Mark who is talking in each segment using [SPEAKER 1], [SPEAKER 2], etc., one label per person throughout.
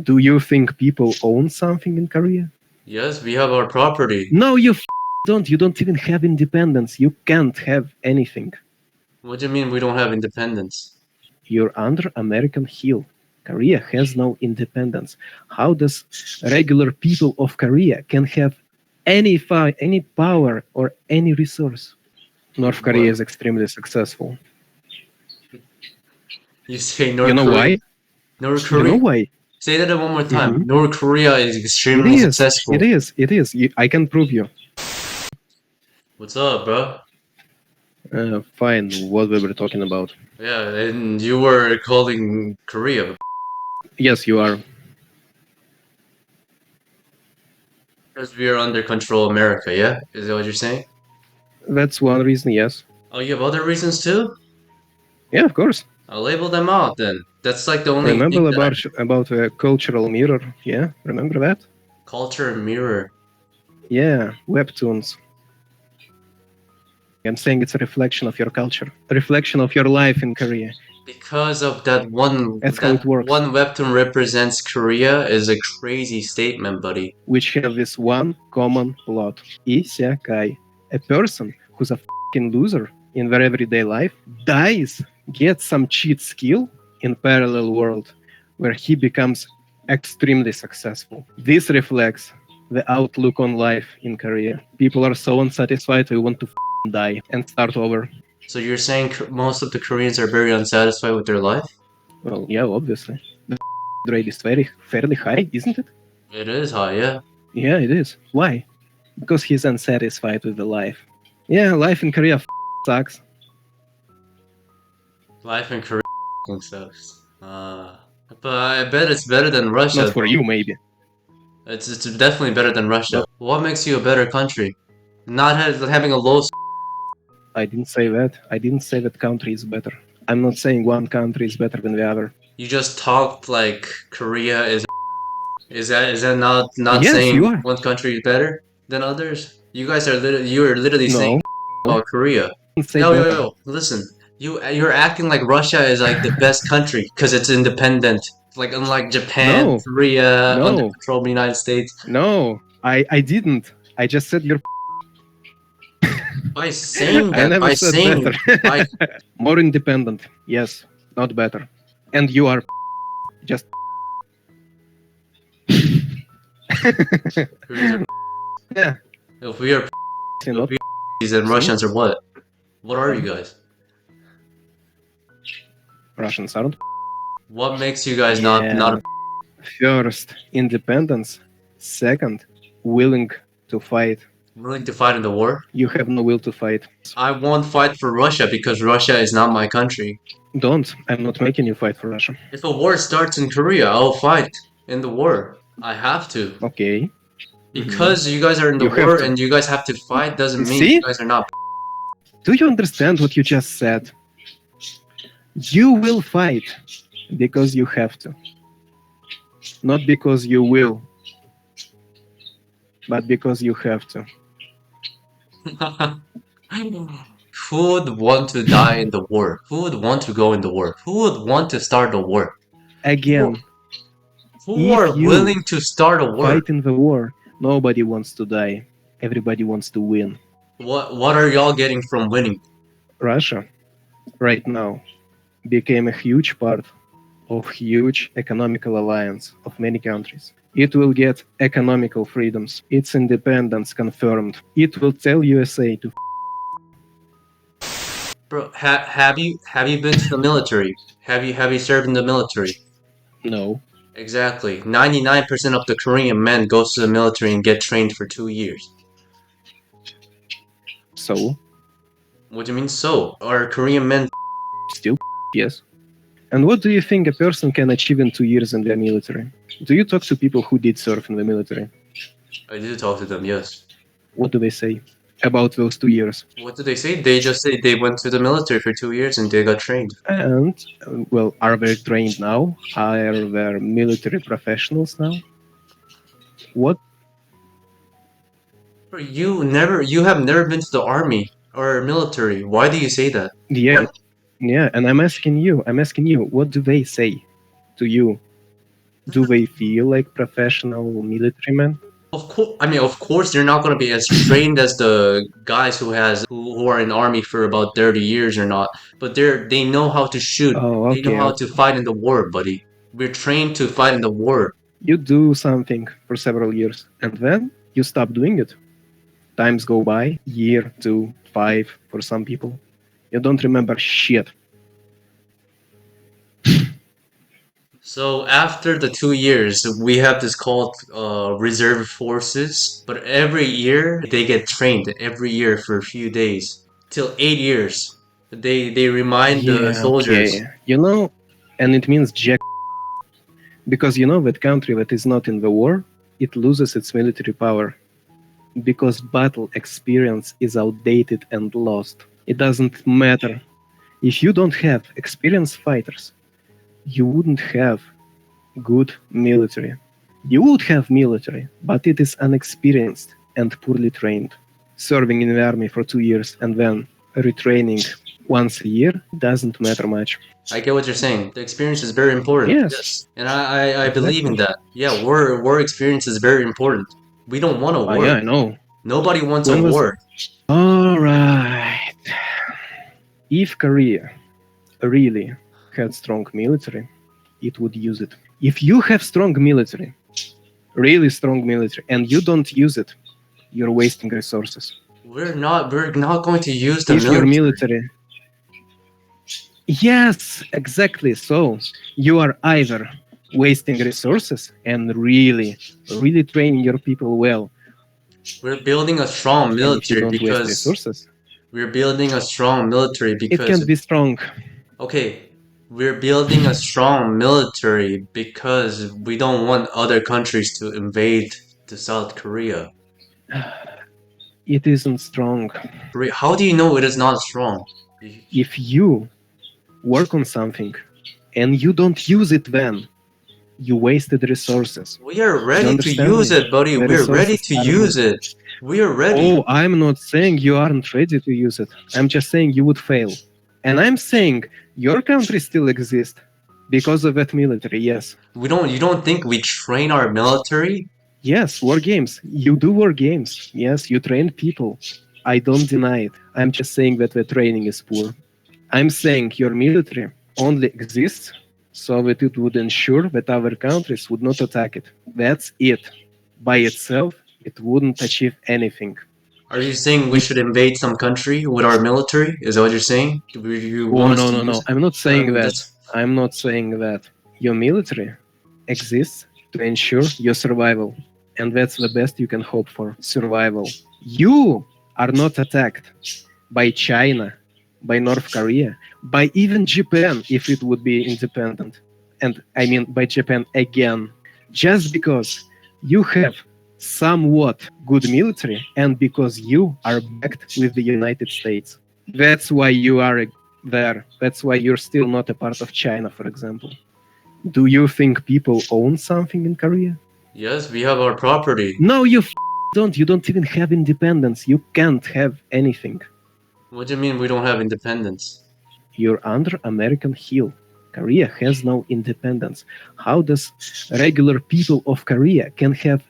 [SPEAKER 1] Do you think people own something in Korea?
[SPEAKER 2] Yes, we have our property.
[SPEAKER 1] No, you don't. You don't even have independence. You can't have anything.
[SPEAKER 2] What do you mean we don't have independence?
[SPEAKER 1] You're under American heel. Korea has no independence. How does regular people of Korea can have any power or any resource? North Korea is extremely successful.
[SPEAKER 2] You say North
[SPEAKER 1] You know
[SPEAKER 2] Korea?
[SPEAKER 1] why?
[SPEAKER 2] North
[SPEAKER 1] You know
[SPEAKER 2] Korea?
[SPEAKER 1] why?
[SPEAKER 2] Say that one more time.
[SPEAKER 1] Mhm.
[SPEAKER 2] North Korea is extremely successful.
[SPEAKER 1] It is. I can prove you.
[SPEAKER 2] What's up, bro?
[SPEAKER 1] Fine. What we were talking about?
[SPEAKER 2] Yeah, and you were calling Korea.
[SPEAKER 1] Yes, you are.
[SPEAKER 2] Because we are under control America, yeah? Is that what you're saying?
[SPEAKER 1] That's one reason. Yes.
[SPEAKER 2] Oh, you have other reasons too?
[SPEAKER 1] Yeah, of course.
[SPEAKER 2] I'll label them out then. That's like the only
[SPEAKER 1] Remember
[SPEAKER 2] thing that
[SPEAKER 1] about a cultural mirror? Yeah, remember that?
[SPEAKER 2] culture mirror.
[SPEAKER 1] Yeah, webtoons. I'm saying it's a reflection of your culture, a reflection of your life in Korea.
[SPEAKER 2] Because of that one,
[SPEAKER 1] That's how it works.
[SPEAKER 2] one webtoon represents Korea is a crazy statement, buddy.
[SPEAKER 1] Which have this one common plot. Isekai. A person who's a fucking loser in their everyday life dies, gets some cheat skill in parallel world where he becomes extremely successful. This reflects the outlook on life in Korea. People are so unsatisfied they want to die and start over.
[SPEAKER 2] So you're saying most of the Koreans are very unsatisfied with their life?
[SPEAKER 1] Well, yeah, obviously. The rate is fairly high, isn't it?
[SPEAKER 2] It is high, yeah.
[SPEAKER 1] Yeah, it is. Why? Because he's unsatisfied with the life. Yeah, life in Korea sucks.
[SPEAKER 2] Life in Korea sucks. But I bet it's better than Russia.
[SPEAKER 1] Not for you, maybe.
[SPEAKER 2] It's definitely better than Russia. What makes you a better country? Not having a low.
[SPEAKER 1] I didn't say that. I didn't say that country is better. I'm not saying one country is better than the other.
[SPEAKER 2] You just talked like Korea is. Is that not
[SPEAKER 1] Yes,
[SPEAKER 2] saying
[SPEAKER 1] you are.
[SPEAKER 2] one country is better than others? You guys are literally saying about Korea. Yo, listen. You're acting like Russia is like the best country because it's independent. Like unlike Japan, Korea, under control of the United States.
[SPEAKER 1] No, I didn't. I just said you're.
[SPEAKER 2] By saying that,
[SPEAKER 1] I never
[SPEAKER 2] by
[SPEAKER 1] said
[SPEAKER 2] saying
[SPEAKER 1] better. More independent, yes, not better. And you are just. Yeah.
[SPEAKER 2] If we are then Russians are what? What are you guys?
[SPEAKER 1] Russians aren't.
[SPEAKER 2] What makes you guys not?
[SPEAKER 1] First, independence. Second, willing to fight.
[SPEAKER 2] Willing to fight in the war?
[SPEAKER 1] You have no will to fight.
[SPEAKER 2] I won't fight for Russia because Russia is not my country.
[SPEAKER 1] Don't. I'm not making you fight for Russia.
[SPEAKER 2] If a war starts in Korea, I'll fight in the war. I have to.
[SPEAKER 1] Okay.
[SPEAKER 2] Because you guys are in the war and you guys have to fight doesn't mean you guys are not.
[SPEAKER 1] Do you understand what you just said? You will fight because you have to. Not because you will, but because you have to.
[SPEAKER 2] Who would want to die in the war? Who would want to go in the war? Who would want to start a war?
[SPEAKER 1] Again,
[SPEAKER 2] who are willing to start a war?
[SPEAKER 1] Fight in the war. Nobody wants to die. Everybody wants to win.
[SPEAKER 2] What are y'all getting from winning?
[SPEAKER 1] Russia, right now, became a huge part of huge economical alliance of many countries. It will get economical freedoms. Its independence confirmed. It will tell USA to.
[SPEAKER 2] Bro, have you been to the military? Have you served in the military?
[SPEAKER 1] No.
[SPEAKER 2] Exactly. 99% of the Korean men goes to the military and get trained for 2 years.
[SPEAKER 1] So?
[SPEAKER 2] What do you mean so? Are Korean men
[SPEAKER 1] still? Yes. And what do you think a person can achieve in 2 years in the military? Do you talk to people who did serve in the military?
[SPEAKER 2] I do talk to them, yes.
[SPEAKER 1] What do they say about those 2 years?
[SPEAKER 2] What do they say? They just say they went to the military for 2 years and they got trained.
[SPEAKER 1] And, well, are they trained now? Are they military professionals now? What?
[SPEAKER 2] You have never been to the army or military. Why do you say that?
[SPEAKER 1] Yeah, and I'm asking you, what do they say to you? Do they feel like professional military men?
[SPEAKER 2] Of course, they're not going to be as trained as the guys who are in the army for about 30 years or not. But they know how to shoot.
[SPEAKER 1] Oh,
[SPEAKER 2] They know
[SPEAKER 1] okay,
[SPEAKER 2] how
[SPEAKER 1] okay.
[SPEAKER 2] to fight in the war, buddy. We're trained to fight in the war.
[SPEAKER 1] You do something for several years, and then you stop doing it. Times go by, year, 2, 5 for some people. You don't remember shit.
[SPEAKER 2] So after the 2 years, we have this called reserve forces. But every year they get trained every year for a few days till 8 years. They remind the
[SPEAKER 1] Yeah,
[SPEAKER 2] soldiers.
[SPEAKER 1] okay. And it means jack. Because that country that is not in the war, it loses its military power. Because battle experience is outdated and lost. It doesn't matter. If you don't have experienced fighters, you wouldn't have good military. You would have military, but it is unexperienced and poorly trained. Serving in the army for 2 years and then retraining once a year doesn't matter much.
[SPEAKER 2] I get what you're saying. The experience is very important.
[SPEAKER 1] Yes.
[SPEAKER 2] And I believe in that. Yeah, war experience is very important. We don't want a war.
[SPEAKER 1] Yeah, I know.
[SPEAKER 2] Nobody wants
[SPEAKER 1] When
[SPEAKER 2] a
[SPEAKER 1] was
[SPEAKER 2] war.
[SPEAKER 1] All right. If Korea really had strong military, it would use it. If you have strong military, really strong military, and you don't use it, you're wasting resources.
[SPEAKER 2] We're not going to use the
[SPEAKER 1] If your
[SPEAKER 2] military.
[SPEAKER 1] military, yes, exactly. So you are either wasting resources and really training your people well.
[SPEAKER 2] We're building a strong
[SPEAKER 1] And if you
[SPEAKER 2] military
[SPEAKER 1] don't waste
[SPEAKER 2] because
[SPEAKER 1] resources,
[SPEAKER 2] we're building a strong military
[SPEAKER 1] it
[SPEAKER 2] because
[SPEAKER 1] can't be strong.
[SPEAKER 2] okay, we're building a strong military because we don't want other countries to invade to South Korea.
[SPEAKER 1] It isn't strong.
[SPEAKER 2] How do you know it is not strong?
[SPEAKER 1] If you work on something and you don't use it, then you wasted resources.
[SPEAKER 2] We are
[SPEAKER 1] You
[SPEAKER 2] ready to
[SPEAKER 1] understand
[SPEAKER 2] use
[SPEAKER 1] me?
[SPEAKER 2] it, buddy.
[SPEAKER 1] The
[SPEAKER 2] We're ready
[SPEAKER 1] resources
[SPEAKER 2] to
[SPEAKER 1] are
[SPEAKER 2] use
[SPEAKER 1] good.
[SPEAKER 2] it. We are ready.
[SPEAKER 1] Oh, I'm not saying you aren't ready to use it. I'm just saying you would fail. And I'm saying your country still exists because of that military, yes.
[SPEAKER 2] You don't think we train our military?
[SPEAKER 1] Yes, war games. You do war games. Yes, you train people. I don't deny it. I'm just saying that the training is poor. I'm saying your military only exists so that it would ensure that other countries would not attack it. That's it. By itself, it wouldn't achieve anything.
[SPEAKER 2] Are you saying we should invade some country with our military? Is that what you're saying? You
[SPEAKER 1] Oh,
[SPEAKER 2] want us
[SPEAKER 1] no,
[SPEAKER 2] to
[SPEAKER 1] no,
[SPEAKER 2] use
[SPEAKER 1] no.
[SPEAKER 2] it?
[SPEAKER 1] I'm not saying that.
[SPEAKER 2] That's-
[SPEAKER 1] I'm not saying that. Your military exists to ensure your survival. And that's the best you can hope for, survival. You are not attacked by China, by North Korea, by even Japan if it would be independent. And I mean by Japan again. Just because you have somewhat good military and because you are backed with the United States. That's why you are there. That's why you're still not a part of China, for example. Do you think people own something in Korea?
[SPEAKER 2] Yes, we have our property.
[SPEAKER 1] No, you don't. You don't even have independence. You can't have anything.
[SPEAKER 2] What do you mean we don't have independence?
[SPEAKER 1] You're under American heel. Korea has no independence. How does regular people of Korea can have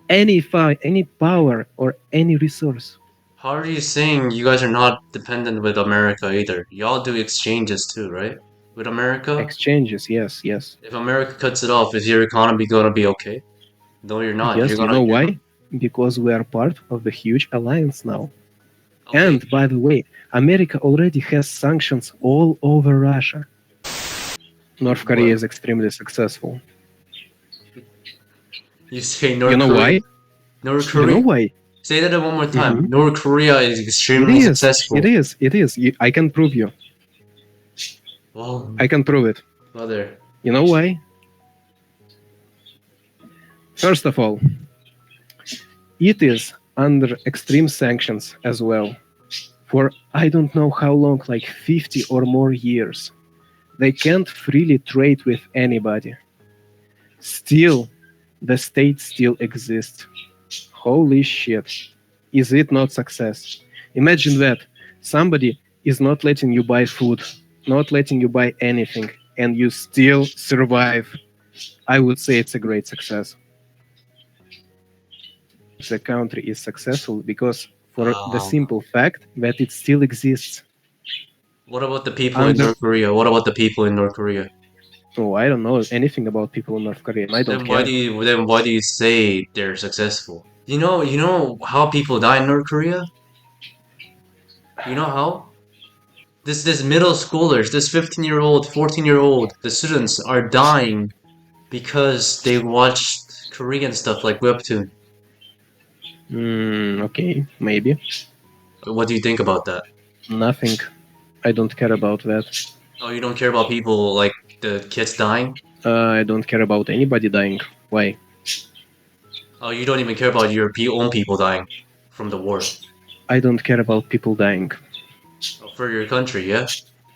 [SPEAKER 1] any power or any resource?
[SPEAKER 2] How are you saying you guys are not dependent with America either? Y'all do exchanges too, right? With America?
[SPEAKER 1] Exchanges, yes, yes.
[SPEAKER 2] If America cuts it off, is your economy gonna be okay? No, you're not.
[SPEAKER 1] Yes,
[SPEAKER 2] You're
[SPEAKER 1] you
[SPEAKER 2] gonna,
[SPEAKER 1] know why? Because we are part of the huge alliance now.
[SPEAKER 2] Okay.
[SPEAKER 1] And by the way, America already has sanctions all over Russia. North Korea is extremely successful.
[SPEAKER 2] You say North
[SPEAKER 1] You know
[SPEAKER 2] Korea?
[SPEAKER 1] why?
[SPEAKER 2] North
[SPEAKER 1] You
[SPEAKER 2] Korea?
[SPEAKER 1] know why?
[SPEAKER 2] Say that one more time.
[SPEAKER 1] Mhm.
[SPEAKER 2] North Korea is extremely successful.
[SPEAKER 1] It is. I can prove you.
[SPEAKER 2] Wow,
[SPEAKER 1] I can prove it.
[SPEAKER 2] brother.
[SPEAKER 1] You know why? First of all, it is under extreme sanctions as well. For I don't know how long, like 50 or more years. They can't freely trade with anybody. Still, the state still exists. Holy shit. Is it not success? Imagine that somebody is not letting you buy food, not letting you buy anything, and you still survive. I would say it's a great success. The country is successful because for the simple fact that it still exists.
[SPEAKER 2] What about the people in North Korea? What about the people in North Korea?
[SPEAKER 1] Oh, I don't know anything about people in North Korea, and I don't care.
[SPEAKER 2] Then why do you say they're successful? You know how people die in North Korea? You know how? This middle schoolers, this 15-year-old, 14-year-old, the students are dying because they watched Korean stuff like Webtoon.
[SPEAKER 1] Okay, maybe.
[SPEAKER 2] What do you think about that?
[SPEAKER 1] Nothing. I don't care about that.
[SPEAKER 2] Oh, you don't care about people like the kids dying?
[SPEAKER 1] I don't care about anybody dying. Why?
[SPEAKER 2] Oh, you don't even care about your own people dying from the war.
[SPEAKER 1] I don't care about people dying.
[SPEAKER 2] Oh, for your country, yeah?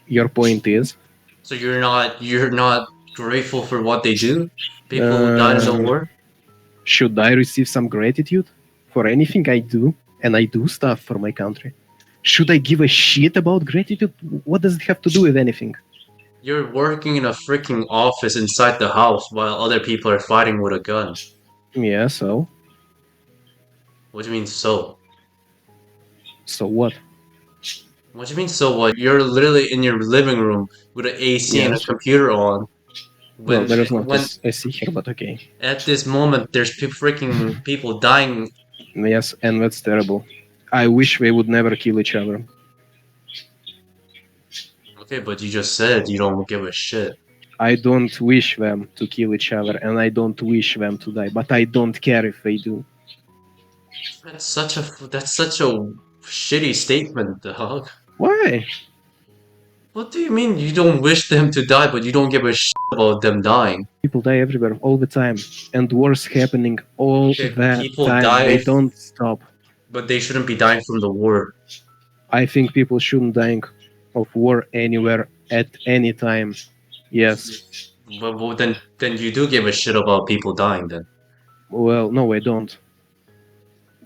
[SPEAKER 1] Your point is?
[SPEAKER 2] So you're not grateful for what they do? People who died in the war?
[SPEAKER 1] Should I receive some gratitude for anything I do? And I do stuff for my country. Should I give a shit about gratitude? What does it have to do with anything?
[SPEAKER 2] You're working in a freaking office inside the house while other people are fighting with a gun.
[SPEAKER 1] Yeah, so?
[SPEAKER 2] What do you mean, so?
[SPEAKER 1] So what?
[SPEAKER 2] What do you mean, so what? You're literally in your living room with an AC and a computer on.
[SPEAKER 1] Well, there is not AC here, but okay.
[SPEAKER 2] At this moment, there's freaking people dying.
[SPEAKER 1] Yes, and that's terrible. I wish they would never kill each other.
[SPEAKER 2] Okay, but you just said you don't give a shit.
[SPEAKER 1] I don't wish them to kill each other, and I don't wish them to die, but I don't care if they do.
[SPEAKER 2] That's such a shitty statement, dog.
[SPEAKER 1] Why?
[SPEAKER 2] What do you mean you don't wish them to die, but you don't give a shit about them dying?
[SPEAKER 1] People die everywhere, all the time, and wars happening all the time.
[SPEAKER 2] Die,
[SPEAKER 1] they don't stop.
[SPEAKER 2] But they shouldn't be dying from the war.
[SPEAKER 1] I think people shouldn't die of war anywhere at any time. Yes.
[SPEAKER 2] Well, then you do give a shit about people dying then.
[SPEAKER 1] Well, no, I don't.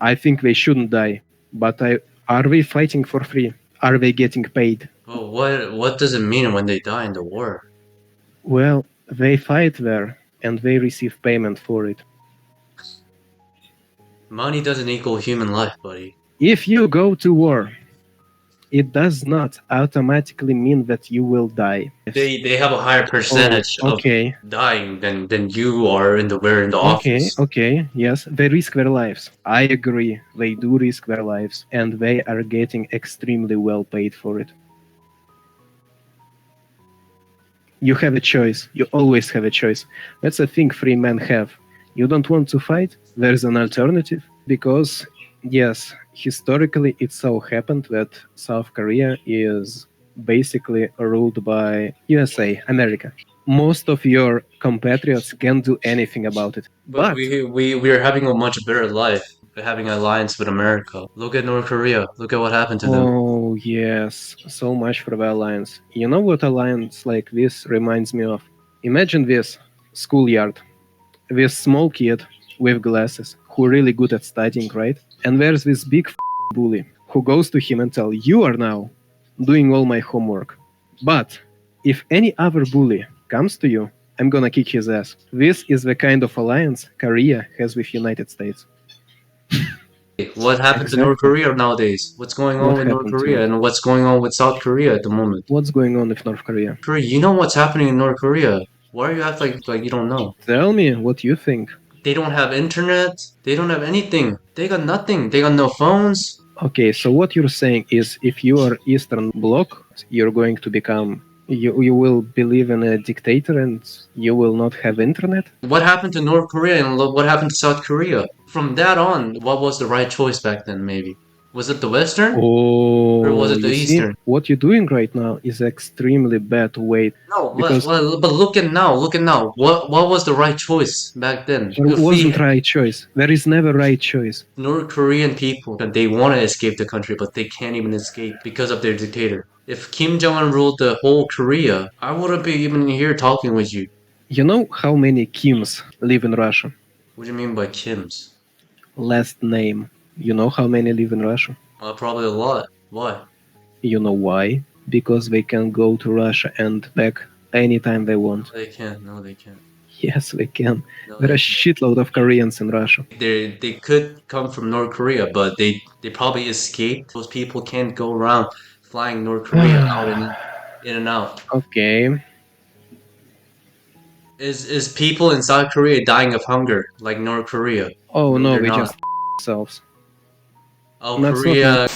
[SPEAKER 1] I think they shouldn't die, but are they fighting for free? Are they getting paid?
[SPEAKER 2] Well, what does it mean when they die in the war?
[SPEAKER 1] Well, they fight there, and they receive payment for it.
[SPEAKER 2] Money doesn't equal human life, buddy.
[SPEAKER 1] If you go to war, it does not automatically mean that you will die.
[SPEAKER 2] They have a higher percentage of dying than you are in the office.
[SPEAKER 1] Okay, yes, they risk their lives. I agree, they do risk their lives, and they are getting extremely well paid for it. You have a choice. You always have a choice. That's a thing free men have. You don't want to fight? There's an alternative. Because, yes, historically it so happened that South Korea is basically ruled by USA, America. Most of your compatriots can't do anything about it.
[SPEAKER 2] But we're having a much better life. We're having an alliance with America. Look at North Korea. Look at what happened to them.
[SPEAKER 1] Oh, yes. So much for the alliance. You know what alliance like this reminds me of? Imagine this schoolyard. This small kid with glasses who really good at studying, right? And there's this big bully who goes to him and tells, you are now doing all my homework. But if any other bully comes to you, I'm gonna kick his ass. This is the kind of alliance Korea has with United States.
[SPEAKER 2] What happened to North Korea nowadays? What's going on with North Korea and what's going on with South Korea at the moment?
[SPEAKER 1] What's going on with North Korea?
[SPEAKER 2] You know what's happening in North Korea. Why are you acting like you don't know?
[SPEAKER 1] Tell me what you think.
[SPEAKER 2] They don't have internet. They don't have anything. They got nothing. They got no phones.
[SPEAKER 1] Okay, so what you're saying is if you are Eastern Bloc, you're going to become... You will believe in a dictator and you will not have internet?
[SPEAKER 2] What happened to North Korea and what happened to South Korea? From that on, what was the right choice back then, maybe? Was it the Western? Or was it the Eastern?
[SPEAKER 1] See, what you're doing right now is extremely bad way.
[SPEAKER 2] No, but look at now. What was the right choice back then?
[SPEAKER 1] There wasn't right choice. There is never right choice.
[SPEAKER 2] North Korean people, they want to escape the country, but they can't even escape because of their dictator. If Kim Jong-un ruled the whole Korea, I wouldn't be even here talking with you.
[SPEAKER 1] You know how many Kims live in Russia?
[SPEAKER 2] What do you mean by Kims?
[SPEAKER 1] Last name. You know how many live in Russia?
[SPEAKER 2] Probably a lot. Why?
[SPEAKER 1] You know why? Because they can go to Russia and back anytime they want.
[SPEAKER 2] They can't. No, they can't.
[SPEAKER 1] Yes, we can.
[SPEAKER 2] No,
[SPEAKER 1] There are shitload of Koreans in Russia.
[SPEAKER 2] they could come from North Korea, but they probably escaped. Those people can't go around flying North Korea out and in and out.
[SPEAKER 1] Okay.
[SPEAKER 2] Is people in South Korea dying of hunger like North Korea?
[SPEAKER 1] Oh
[SPEAKER 2] No,
[SPEAKER 1] no,
[SPEAKER 2] they're
[SPEAKER 1] we
[SPEAKER 2] not.
[SPEAKER 1] just ourselves.
[SPEAKER 2] Oh,
[SPEAKER 1] That's not
[SPEAKER 2] Korea